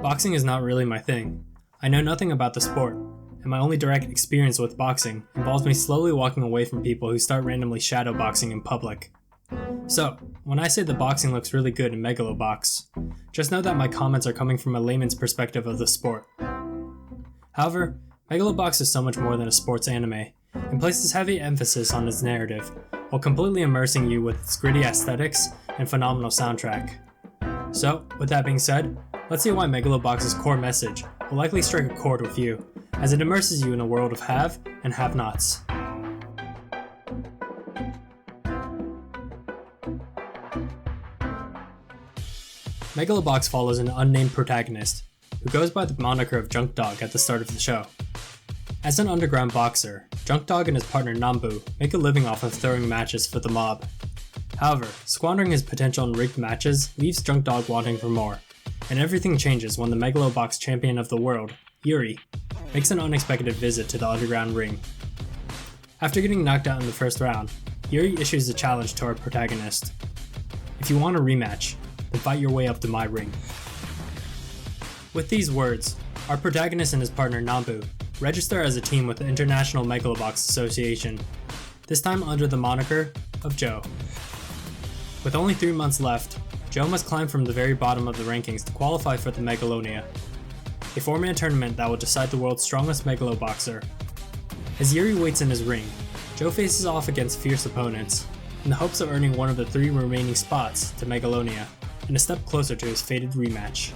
Boxing is not really my thing. I know nothing about the sport, and my only direct experience with boxing involves me slowly walking away from people who start randomly shadowboxing in public. So, when I say the boxing looks really good in Megalobox, just know that my comments are coming from a layman's perspective of the sport. However, Megalobox is so much more than a sports anime, and places heavy emphasis on its narrative, while completely immersing you with its gritty aesthetics and phenomenal soundtrack. So, with that being said, let's see why Megalobox's core message will likely strike a chord with you, as it immerses you in a world of have and have-nots. Megalobox follows an unnamed protagonist, who goes by the moniker of Junk Dog at the start of the show. As an underground boxer, Junk Dog and his partner Nambu make a living off of throwing matches for the mob. However, squandering his potential in rigged matches leaves Junk Dog wanting for more, and everything changes when the Megalobox champion of the world, Yuri, makes an unexpected visit to the underground ring. After getting knocked out in the first round, Yuri issues a challenge to our protagonist. If you want a rematch, then fight your way up to my ring. With these words, our protagonist and his partner Nambu register as a team with the International Megalobox Association, this time under the moniker of Joe. With only 3 months left, Joe must climb from the very bottom of the rankings to qualify for the Megalonia, a 4-man tournament that will decide the world's strongest Megaloboxer. As Yuri waits in his ring, Joe faces off against fierce opponents, in the hopes of earning one of the 3 remaining spots to Megalonia, and a step closer to his fated rematch.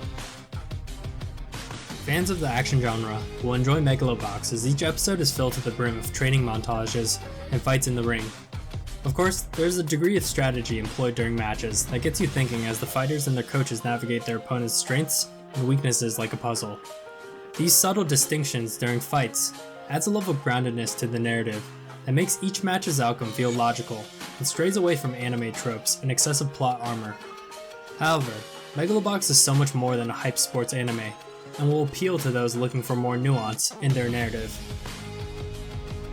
Fans of the action genre will enjoy Megalobox as each episode is filled to the brim of training montages and fights in the ring. Of course, there is a degree of strategy employed during matches that gets you thinking as the fighters and their coaches navigate their opponent's strengths and weaknesses like a puzzle. These subtle distinctions during fights adds a level of groundedness to the narrative that makes each match's outcome feel logical and strays away from anime tropes and excessive plot armor. However, Megalobox is so much more than a hype sports anime, and will appeal to those looking for more nuance in their narrative.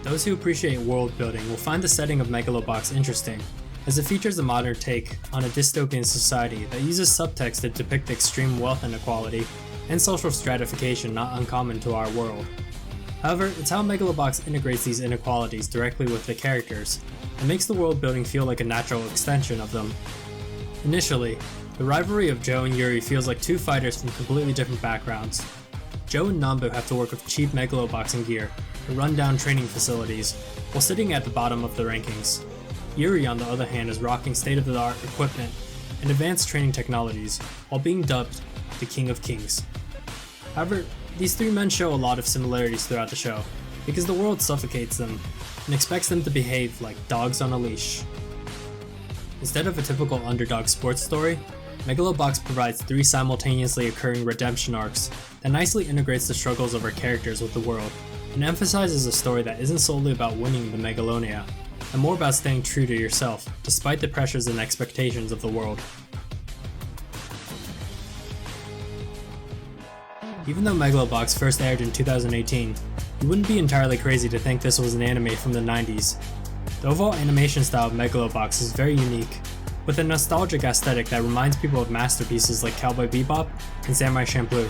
Those who appreciate world building will find the setting of Megalobox interesting, as it features a modern take on a dystopian society that uses subtext to depict extreme wealth inequality and social stratification not uncommon to our world. However, it's how Megalobox integrates these inequalities directly with the characters, and makes the world building feel like a natural extension of them. Initially, the rivalry of Joe and Yuri feels like 2 fighters from completely different backgrounds. Joe and Nambu have to work with cheap Megaloboxing gear and run-down training facilities, while sitting at the bottom of the rankings. Yuri, on the other hand, is rocking state-of-the-art equipment and advanced training technologies, while being dubbed the King of Kings. However, these 3 men show a lot of similarities throughout the show, because the world suffocates them and expects them to behave like dogs on a leash. Instead of a typical underdog sports story, Megalobox provides 3 simultaneously occurring redemption arcs that nicely integrates the struggles of our characters with the world, and emphasizes a story that isn't solely about winning the Megalonia, and more about staying true to yourself, despite the pressures and expectations of the world. Even though Megalobox first aired in 2018, you wouldn't be entirely crazy to think this was an anime from the 90s. The overall animation style of Megalobox is very unique, with a nostalgic aesthetic that reminds people of masterpieces like Cowboy Bebop and Samurai Champloo.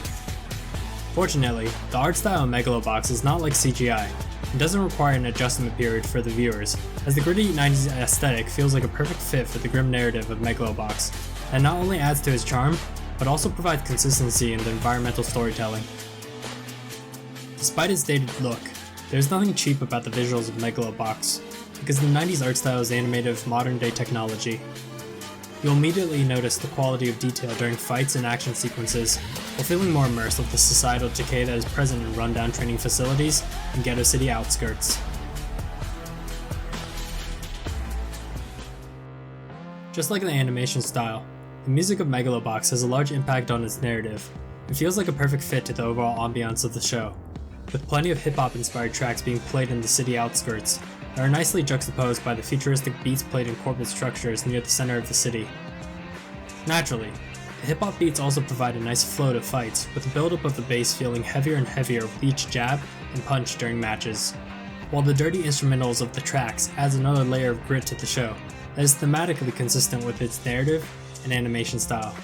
Fortunately, the art style of Megalobox is not like CGI, and doesn't require an adjustment period for the viewers, as the gritty 90s aesthetic feels like a perfect fit for the grim narrative of Megalobox, that not only adds to its charm, but also provides consistency in the environmental storytelling. Despite its dated look, there's nothing cheap about the visuals of Megalobox, because the 90s art style is animated with modern day technology. You'll immediately notice the quality of detail during fights and action sequences, while feeling more immersed with the societal decay that is present in rundown training facilities and ghetto city outskirts. Just like the animation style, the music of Megalobox has a large impact on its narrative, and feels like a perfect fit to the overall ambiance of the show, with plenty of hip-hop inspired tracks being played in the city outskirts, that are nicely juxtaposed by the futuristic beats played in corporate structures near the center of the city. Naturally, the hip-hop beats also provide a nice flow to fights, with the build-up of the bass feeling heavier and heavier with each jab and punch during matches, while the dirty instrumentals of the tracks adds another layer of grit to the show that is thematically consistent with its narrative and animation style.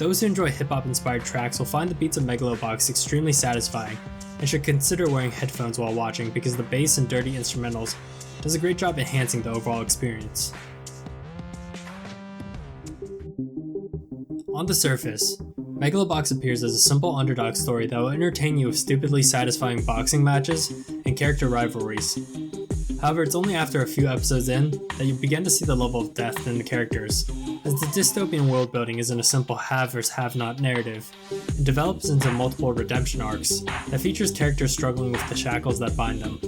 Those who enjoy hip-hop inspired tracks will find the beats of Megalobox extremely satisfying, and should consider wearing headphones while watching because the bass and dirty instrumentals does a great job enhancing the overall experience. On the surface, Megalobox appears as a simple underdog story that will entertain you with stupidly satisfying boxing matches and character rivalries. However, it's only after a few episodes in that you begin to see the level of depth in the characters, as the dystopian world building isn't a simple have vs have not narrative. It develops into multiple redemption arcs that features characters struggling with the shackles that bind them.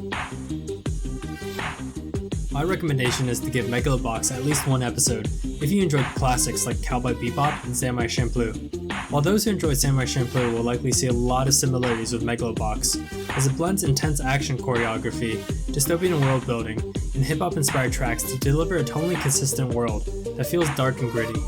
My recommendation is to give Megalobox at least one episode if you enjoyed classics like Cowboy Bebop and Samurai Champloo. While those who enjoyed Samurai Champloo will likely see a lot of similarities with Megalobox, as it blends intense action choreography, dystopian world building, and hip-hop inspired tracks to deliver a tonally consistent world that feels dark and gritty.